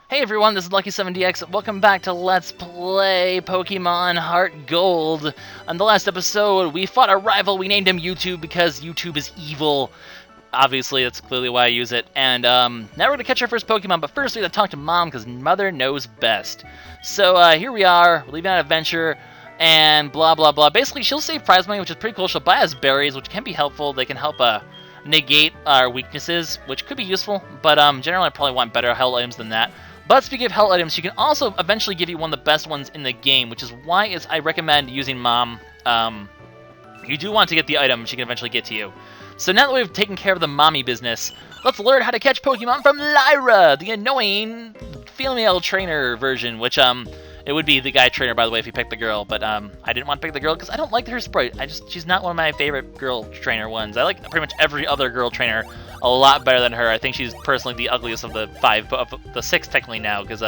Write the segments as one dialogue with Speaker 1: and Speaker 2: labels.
Speaker 1: Hey everyone, this is LuckySevenDX. Welcome back to Let's Play Pokemon HeartGold. On the last episode, we fought a rival. We named him YouTube because YouTube is evil. Obviously, that's clearly why I use it. And now we're going to catch our first Pokemon, but first we have to talk to Mom because Mother knows best. So here we are, we're leaving on an adventure, and blah blah blah. Basically, she'll save prize money, which is pretty cool. She'll buy us berries, which can be helpful. They can help negate our weaknesses, which could be useful, but generally I probably want better health items than that. But speaking of health items, she can also eventually give you one of the best ones in the game, which is why I recommend using Mom. You do want to get the item she can eventually get to you. So now that we've taken care of the mommy business, let's learn how to catch Pokemon from Lyra, the annoying female trainer version, which it would be the guy trainer, by the way, if you picked the girl, but I didn't want to pick the girl because I don't like her sprite. She's not one of my favorite girl trainer ones. I like pretty much every other girl trainer a lot better than her. I think she's personally the ugliest of the five, of the six technically now, because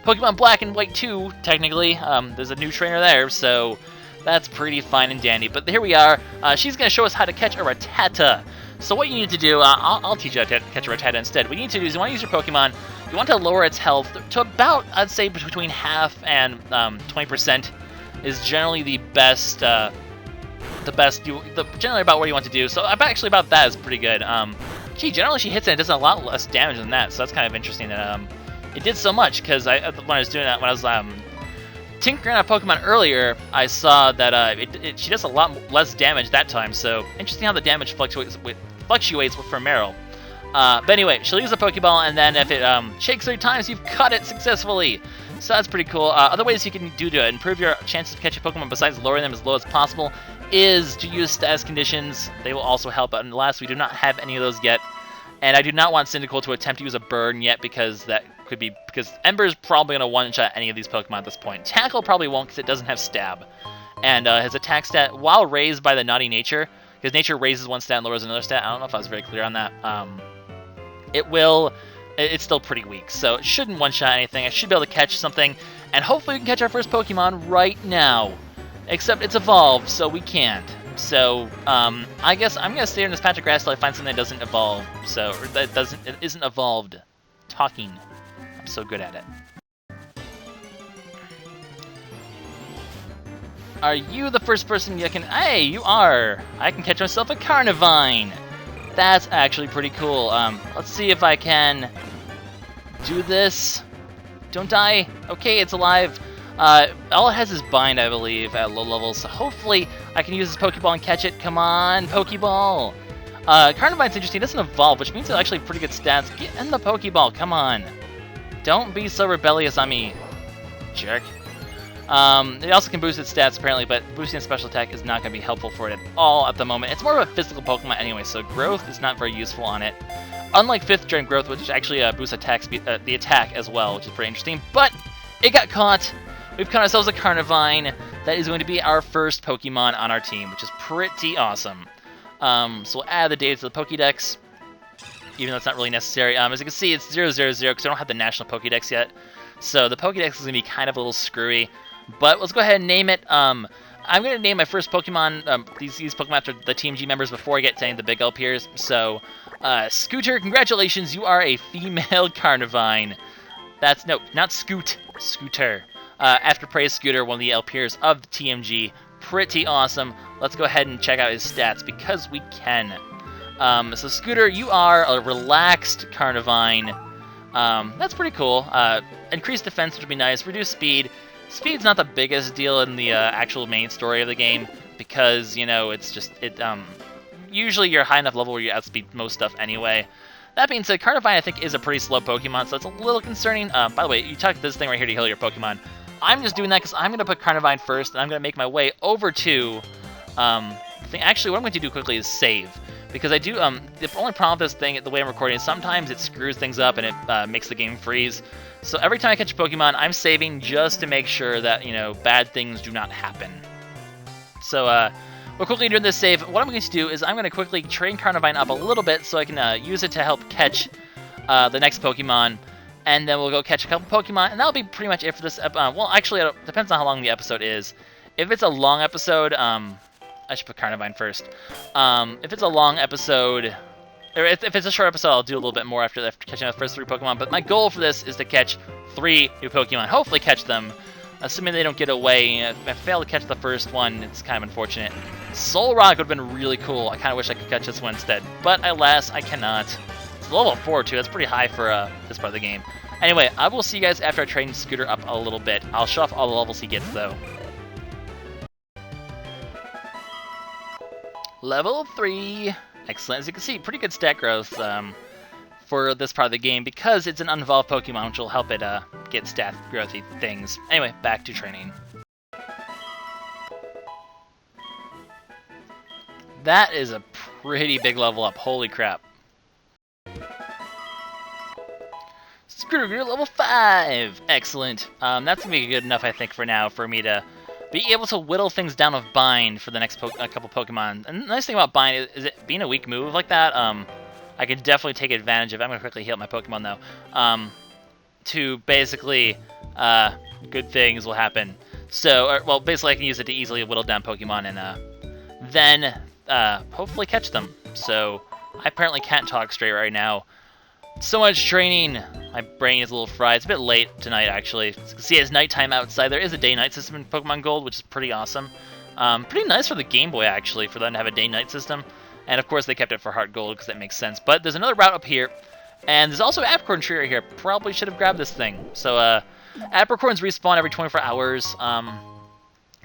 Speaker 1: Pokemon Black and White 2, technically, there's a new trainer there, so that's pretty fine and dandy. But here we are. She's going to show us how to catch a Rattata. So what you need to do, I'll teach you how to catch a Rattata instead. What you need to do is you want to use your Pokemon, you want to lower its health to about, I'd say, between half and 20% is generally the best, generally about what you want to do. So actually about that is pretty good. Gee, generally she hits it, it does a lot less damage than that, so that's kind of interesting that it did so much, because when I was doing that, when I was tinkering on a Pokemon earlier, I saw that she does a lot less damage that time, so interesting how the damage fluctuates with Meryl. But anyway, she'll use a Pokeball, and then if it shakes 3 times, you've caught it successfully. So that's pretty cool. Other ways you can do to improve your chances to catch a Pokemon besides lowering them as low as possible is to use status conditions. They will also help, but alas, we do not have any of those yet. And I do not want Cyndaquil to attempt to use a burn yet because Ember's probably going to one-shot any of these Pokemon at this point. Tackle probably won't because it doesn't have Stab. And his attack stat, while raised by the naughty nature, because nature raises one stat and lowers another stat, I don't know if I was very clear on that, it's still pretty weak, so it shouldn't one-shot anything. I should be able to catch something, and hopefully we can catch our first Pokemon right now. Except it's evolved, so we can't. So, I guess I'm gonna stay in this patch of grass till I find something that doesn't evolve. So, or it isn't evolved. Talking. I'm so good at it. Are you the first person you can... Hey, you are! I can catch myself a Carnivine! That's actually pretty cool. Let's see if I can do this. Don't die. Okay, it's alive. All it has is Bind, I believe, at low levels, so hopefully I can use this Pokeball and catch it. Come on, Pokeball! Carnivine's interesting. It doesn't evolve, which means it's actually pretty good stats. Get in the Pokeball, come on. Don't be so rebellious on me, jerk. It also can boost its stats, apparently, but boosting its special attack is not going to be helpful for it at all at the moment. It's more of a physical Pokemon anyway, so Growth is not very useful on it. Unlike 5th Gen Growth, which actually boosts attack speed, the attack as well, which is pretty interesting, but it got caught. We've caught ourselves a Carnivine. That is going to be our first Pokemon on our team, which is pretty awesome. So we'll add the data to the Pokédex, even though it's not really necessary. As you can see, it's 000 because I don't have the National Pokédex yet. So the Pokédex is going to be kind of a little screwy. But let's go ahead and name it. I'm going to name my first Pokemon, these Pokemon after the Team G members before I get to any of the big LPers. So, Scooter, congratulations, you are a female Carnivine. That's, no, not Scoot, Scooter. After Praise Scooter, one of the LPers of the TMG. Pretty awesome. Let's go ahead and check out his stats because we can. So Scooter, you are a relaxed Carnivine. That's pretty cool. Increased defense, which would be nice. Reduced speed. Speed's not the biggest deal in the actual main story of the game because, you know, it's just, usually you're high enough level where you outspeed most stuff anyway. That being said, Carnivine, I think, is a pretty slow Pokemon, so it's a little concerning. By the way, you talk this thing right here to heal your Pokemon. I'm just doing that because I'm going to put Carnivine first, and I'm going to make my way over to... Actually, what I'm going to do quickly is save. Because I do... the only problem with this thing, the way I'm recording, is sometimes it screws things up and it makes the game freeze. So every time I catch a Pokemon, I'm saving just to make sure that, you know, bad things do not happen. So, we're quickly doing this save. What I'm going to do is I'm going to quickly train Carnivine up a little bit so I can use it to help catch the next Pokemon. And then we'll go catch a couple Pokemon, and that'll be pretty much it for this well, actually, it depends on how long the episode is. If it's a long episode, I should put Carnivine first. If it's a long episode, or if it's a short episode, I'll do a little bit more after catching the first 3 Pokemon. But my goal for this is to catch 3 new Pokemon. Hopefully catch them, assuming they don't get away. If I fail to catch the first one, it's kind of unfortunate. Solrock would have been really cool. I kind of wish I could catch this one instead, but alas, I cannot. It's level 4 too. That's pretty high for this part of the game. Anyway, I will see you guys after I train Scooter up a little bit. I'll show off all the levels he gets though. Level 3. Excellent. As you can see, pretty good stat growth for this part of the game because it's an unevolved Pokemon, which will help it get stat growthy things. Anyway, back to training. That is a pretty big level up. Holy crap. Scooter, you're level 5. Excellent. That's going to be good enough, I think, for now, for me to be able to whittle things down with Bind for the next couple Pokemon. And the nice thing about Bind is it being a weak move like that, I can definitely take advantage of it. I'm going to quickly heal my Pokemon, though. To basically, good things will happen. So, well, basically I can use it to easily whittle down Pokemon and then hopefully catch them. So, I apparently can't talk straight right now. So much training. My brain is a little fried. It's a bit late tonight, actually. As you can see, it's nighttime outside. There is a day-night system in Pokemon Gold, which is pretty awesome. Pretty nice for the Game Boy, actually, for them to have a day-night system. And, of course, they kept it for HeartGold because that makes sense. But there's another route up here. And there's also an Apricorn tree right here. Probably should have grabbed this thing. So, Apricorns respawn every 24 hours.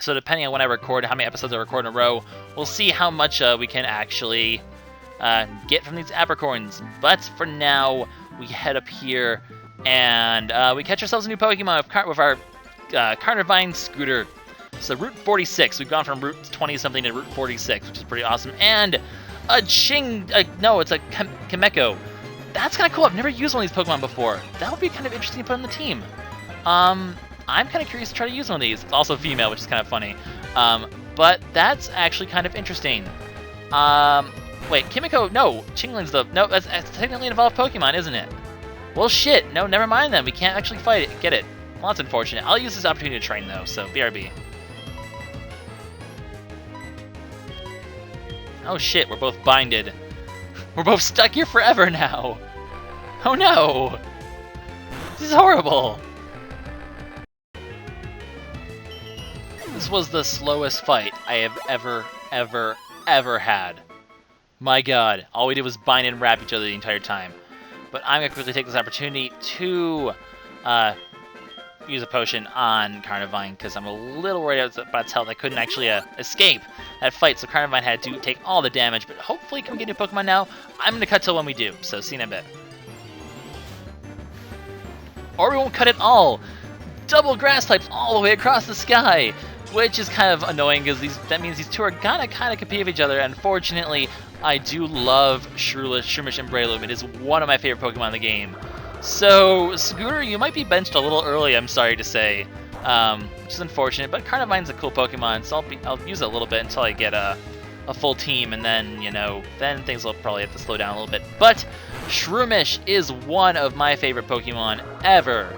Speaker 1: So depending on when I record, how many episodes I record in a row, we'll see how much we can actually get from these Apricorns. But for now, we head up here and we catch ourselves a new Pokemon with our Carnivine Scooter. So Route 46, we've gone from Route 20-something to Route 46, which is pretty awesome. And a it's a Kameko. That's kind of cool. I've never used one of these Pokemon before. That would be kind of interesting to put on the team. I'm kind of curious to try to use one of these. It's also female, which is kind of funny. But that's actually kind of interesting. Wait, Kimiko, no, Chingling's that's technically an evolved Pokemon, isn't it? Well, shit, no, never mind then. We can't actually fight it, get it. Well, that's unfortunate. I'll use this opportunity to train, though, so BRB. Oh, shit, we're both binded. We're both stuck here forever now. Oh, no. This is horrible. This was the slowest fight I have ever had. My god, all we did was bind and wrap each other the entire time. But I'm going to quickly take this opportunity to use a potion on Carnivine, because I'm a little worried about its health. I couldn't actually escape that fight, so Carnivine had to take all the damage. But hopefully, can we get a new Pokemon now? I'm going to cut till when we do, so see you in a bit. Or we won't cut at all! Double grass types all the way across the sky! Which is kind of annoying, because that means these two are gonna kind of compete with each other. Unfortunately, I do love Shroomish and Breloom. It is one of my favorite Pokemon in the game. So, Scooter, you might be benched a little early, I'm sorry to say. Which is unfortunate, but Carnivine's a cool Pokemon, so I'll use it a little bit until I get a full team, and then, then things will probably have to slow down a little bit. But Shroomish is one of my favorite Pokemon ever.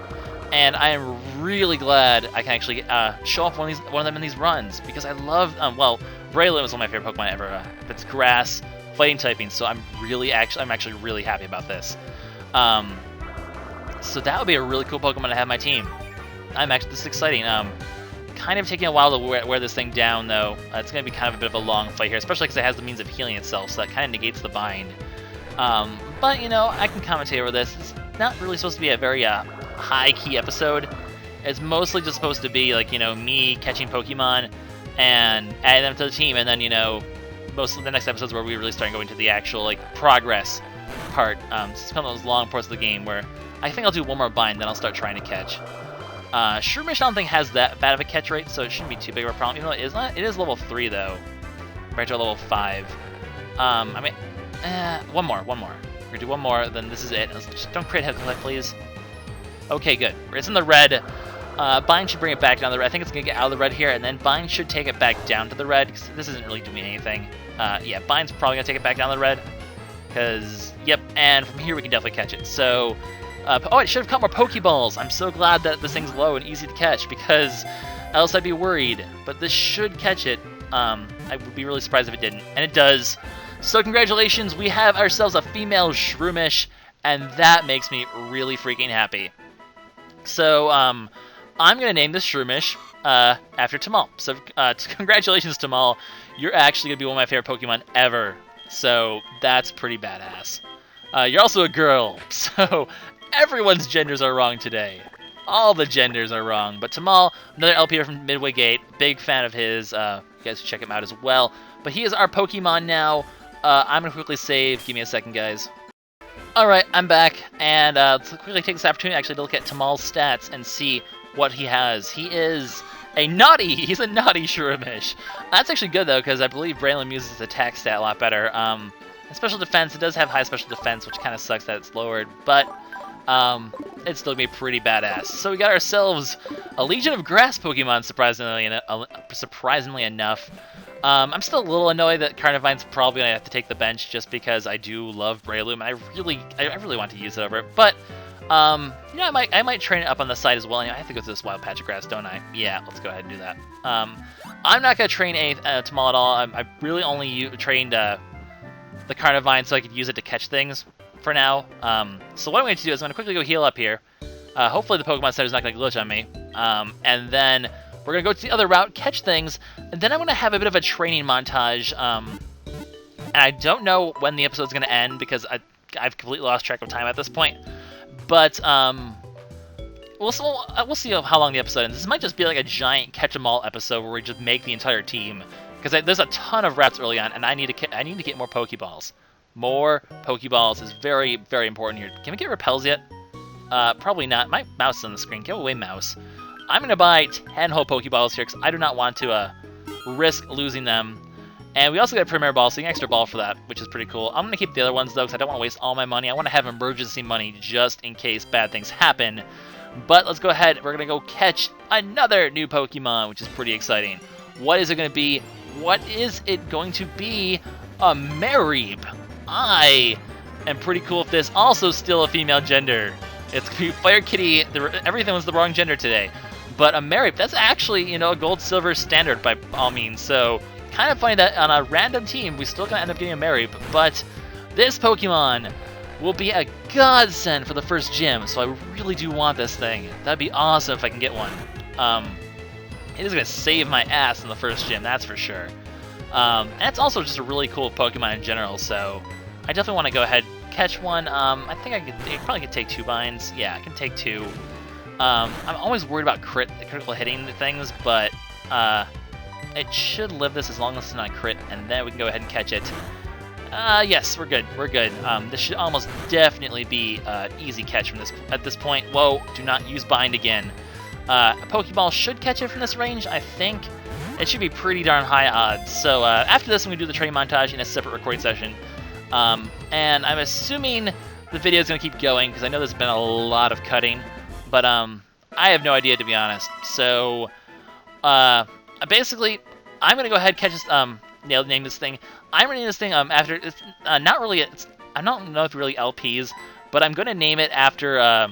Speaker 1: And I am really glad I can actually show off one of them in these runs, because I love, well, Breloom is one of my favorite Pokemon ever. It's grass, fighting typing, so I'm actually really happy about this. So that would be a really cool Pokemon to have on my team. This is exciting. Kind of taking a while to wear this thing down, though. It's going to be kind of a bit of a long fight here, especially because it has the means of healing itself, so that kind of negates the bind. But, I can commentate over this. It's not really supposed to be a very high-key episode. It's mostly just supposed to be, like, me catching Pokemon and adding them to the team, and then, most of the next episodes where we really start going to the actual, like, progress part. It's kind of those long parts of the game where I think I'll do one more bind, then I'll start trying to catch. Shroomish, I don't think has that bad of a catch rate, so it shouldn't be too big of a problem. Even though it is level 3, though, compared to level 5. One more. We're gonna do one more, then this is it. Just don't create head click, please. Okay, good. It's in the red. Bind should bring it back down to the red. I think it's going to get out of the red here, and then Bind should take it back down to the red, because this isn't really doing anything. Yeah, Bind's probably going to take it back down to the red, because, yep, and from here we can definitely catch it. So, oh, it should have caught more Pokeballs. I'm so glad that this thing's low and easy to catch, because else I'd be worried. But this should catch it. I would be really surprised if it didn't, and it does. So congratulations, we have ourselves a female Shroomish, and that makes me really freaking happy. So, I'm going to name this Shroomish after Tamal. So, congratulations, Tamal. You're actually going to be one of my favorite Pokemon ever. So, that's pretty badass. You're also a girl, so everyone's genders are wrong today. All the genders are wrong. But Tamal, another LPer from Midway Gate, big fan of his. You guys should check him out as well. But he is our Pokemon now. I'm going to quickly save. Give me a second, guys. Alright, I'm back, and let's quickly take this opportunity actually to look at Tamal's stats and see what he has. He is he's a naughty Shroomish. That's actually good, though, because I believe Braylon uses his attack stat a lot better. Special defense, it does have high special defense, which kind of sucks that it's lowered, but it's still going to be pretty badass. So we got ourselves a Legion of Grass Pokemon, surprisingly enough. I'm still a little annoyed that Carnivine's probably going to have to take the bench just because I do love Breloom, and I really want to use it over it. But, you know, I might train it up on the side as well. You know, I have to go to this wild patch of grass, don't I? Yeah, let's go ahead and do that. I'm not going to train a Tamal at all. I really only trained the Carnivine so I could use it to catch things for now. So what I'm going to do is I'm going to quickly go heal up here. Hopefully the Pokemon Center is not going to glitch on me. And then we're going to go to the other route, catch things, and then I'm going to have a bit of a training montage. And I don't know when the episode's going to end because I've completely lost track of time at this point. But we'll see how long the episode ends. This might just be like a giant catch-em-all episode where we just make the entire team. Because there's a ton of reps early on, and I need to get more Pokeballs. More Pokeballs is very, very important here. Can we get Repels yet? Probably not. My mouse is on the screen. Give away, mouse. I'm going to buy 10 whole Pokeballs here because I do not want to risk losing them. And we also get a Premier Ball, so you get an extra ball for that, which is pretty cool. I'm going to keep the other ones, though, because I don't want to waste all my money. I want to have emergency money just in case bad things happen. But let's go ahead. We're going to go catch another new Pokemon, which is pretty exciting. What is it going to be? What is it going to be? A Mareep. I am pretty cool if this also still a female gender. It's going to be Fire Kitty. Everything was the wrong gender today. But a Mareep, that's actually, you know, a gold-silver standard by all means. So, kind of funny that on a random team, we still going to end up getting a Mareep. But this Pokemon will be a godsend for the first gym. So I really do want this thing. That'd be awesome if I can get one. It is going to save my ass in the first gym, that's for sure. And it's also just a really cool Pokemon in general, so I definitely want to go ahead and catch one. I think I probably could take 2 binds. Yeah, I can take 2. I'm always worried about critical hitting things, but it should live this as long as it's not a crit, and then we can go ahead and catch it. Yes, we're good. We're good. This should almost definitely be an easy catch from at this point. Whoa, do not use bind again. A Pokeball should catch it from this range, I think. It should be pretty darn high odds. So after this, I'm going to do the training montage in a separate recording session. And I'm assuming the video is going to keep going, because I know there's been a lot of cutting. But I have no idea, to be honest. So basically, I'm going to go ahead and catch this, name this thing. I'm going to name this thing after, it's not really, I don't know if really LPs, but I'm going to name it after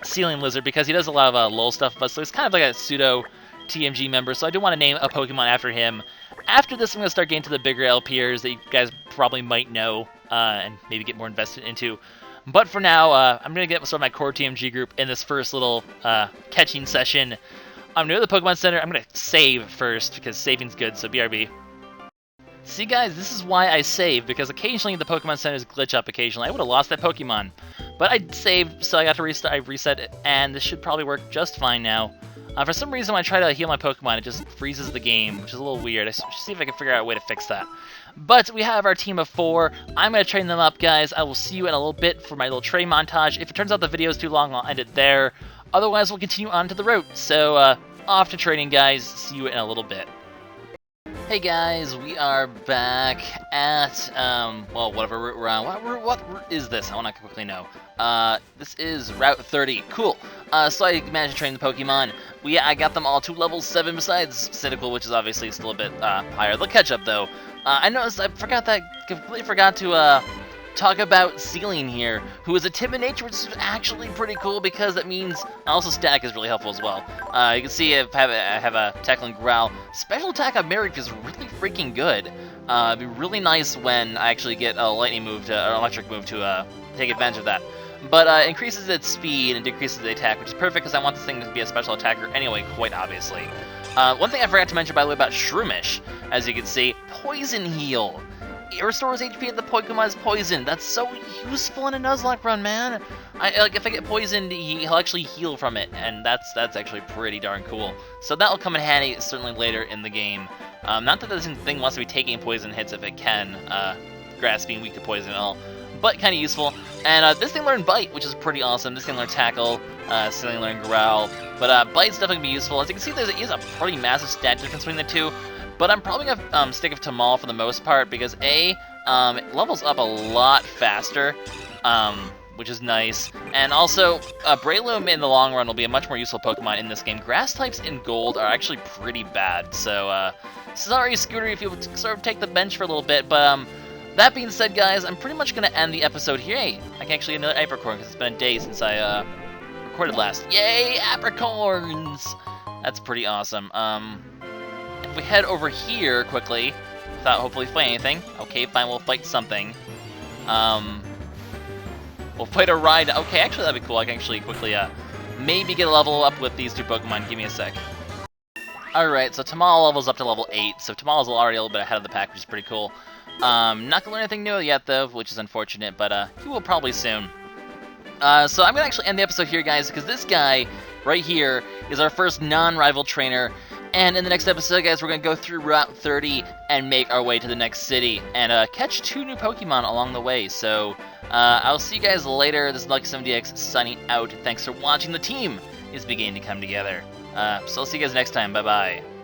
Speaker 1: Ceiling Lizard, because he does a lot of LOL stuff, but so he's kind of like a pseudo TMG member, so I do want to name a Pokemon after him. After this, I'm going to start getting to the bigger LPers that you guys probably might know and maybe get more invested into. But for now, I'm going to get sort of my core TMG group in this first little catching session. I'm new to the Pokemon Center. I'm going to save first, because saving's good, so BRB. See, guys, this is why I save, because occasionally the Pokemon Centers glitch up occasionally. I would have lost that Pokemon. But I saved, so I got to restart. I reset it, and this should probably work just fine now. For some reason, when I try to heal my Pokemon, it just freezes the game, which is a little weird. I should see if I can figure out a way to fix that. But we have our team of 4. I'm going to train them up, guys. I will see you in a little bit for my little train montage. If it turns out the video is too long, I'll end it there. Otherwise, we'll continue on to the route. So, off to training, guys. See you in a little bit. Hey guys, we are back at, well, whatever route we're on. What route is this? I want to quickly know. This is Route 30. Cool. So I managed to train the Pokemon. I got them all to level 7 besides Cynical, which is obviously still a bit higher. They'll catch up, though. I noticed I completely forgot to talk about Ceiling here, who is a timid nature, which is actually pretty cool because that means also static is really helpful as well. You can see I have a Tackle and Growl. Special attack on Married is really freaking good. It'd be really nice when I actually get a lightning move or electric move to take advantage of that. but increases its speed and decreases the attack, which is perfect because I want this thing to be a special attacker anyway, quite obviously. One thing I forgot to mention, by the way, about Shroomish, as you can see, Poison Heal. It restores HP if the Pokemon is poisoned. That's so useful in a Nuzlocke run, man. If I get poisoned, he'll actually heal from it, and that's actually pretty darn cool. So that will come in handy certainly later in the game. Not that this thing wants to be taking poison hits if it can, grass being weak to poison and all, but kind of useful. And this thing learned Bite, which is pretty awesome. This thing learned Tackle, this thing learned Growl, but Bite's definitely going to be useful. As you can see, there is a pretty massive stat difference between the two. But I'm probably going to stick with Tamal for the most part because A, it levels up a lot faster, which is nice. And also, Breloom in the long run will be a much more useful Pokemon in this game. Grass types in Gold are actually pretty bad, so sorry Scooter if you would sort of take the bench for a little bit. But that being said, guys, I'm pretty much going to end the episode here. Hey, I can actually get another Apricorn because it's been a day since I recorded last. Yay, Apricorns! That's pretty awesome. If we head over here quickly, without hopefully fighting anything. Okay, fine, we'll fight something. We'll fight a ride. Okay, actually that'd be cool. I can actually quickly maybe get a level up with these two Pokemon. Give me a sec. Alright, so Tamal levels up to level 8, so Tamal's already a little bit ahead of the pack, which is pretty cool. Not gonna learn anything new yet though, which is unfortunate, but he will probably soon. So I'm gonna actually end the episode here, guys, because this guy right here is our first non-rival trainer. And in the next episode, guys, we're going to go through Route 30 and make our way to the next city and catch 2 new Pokemon along the way. So I'll see you guys later. This is LuckySevenDX signing out. Thanks for watching. The team is beginning to come together. So I'll see you guys next time. Bye-bye.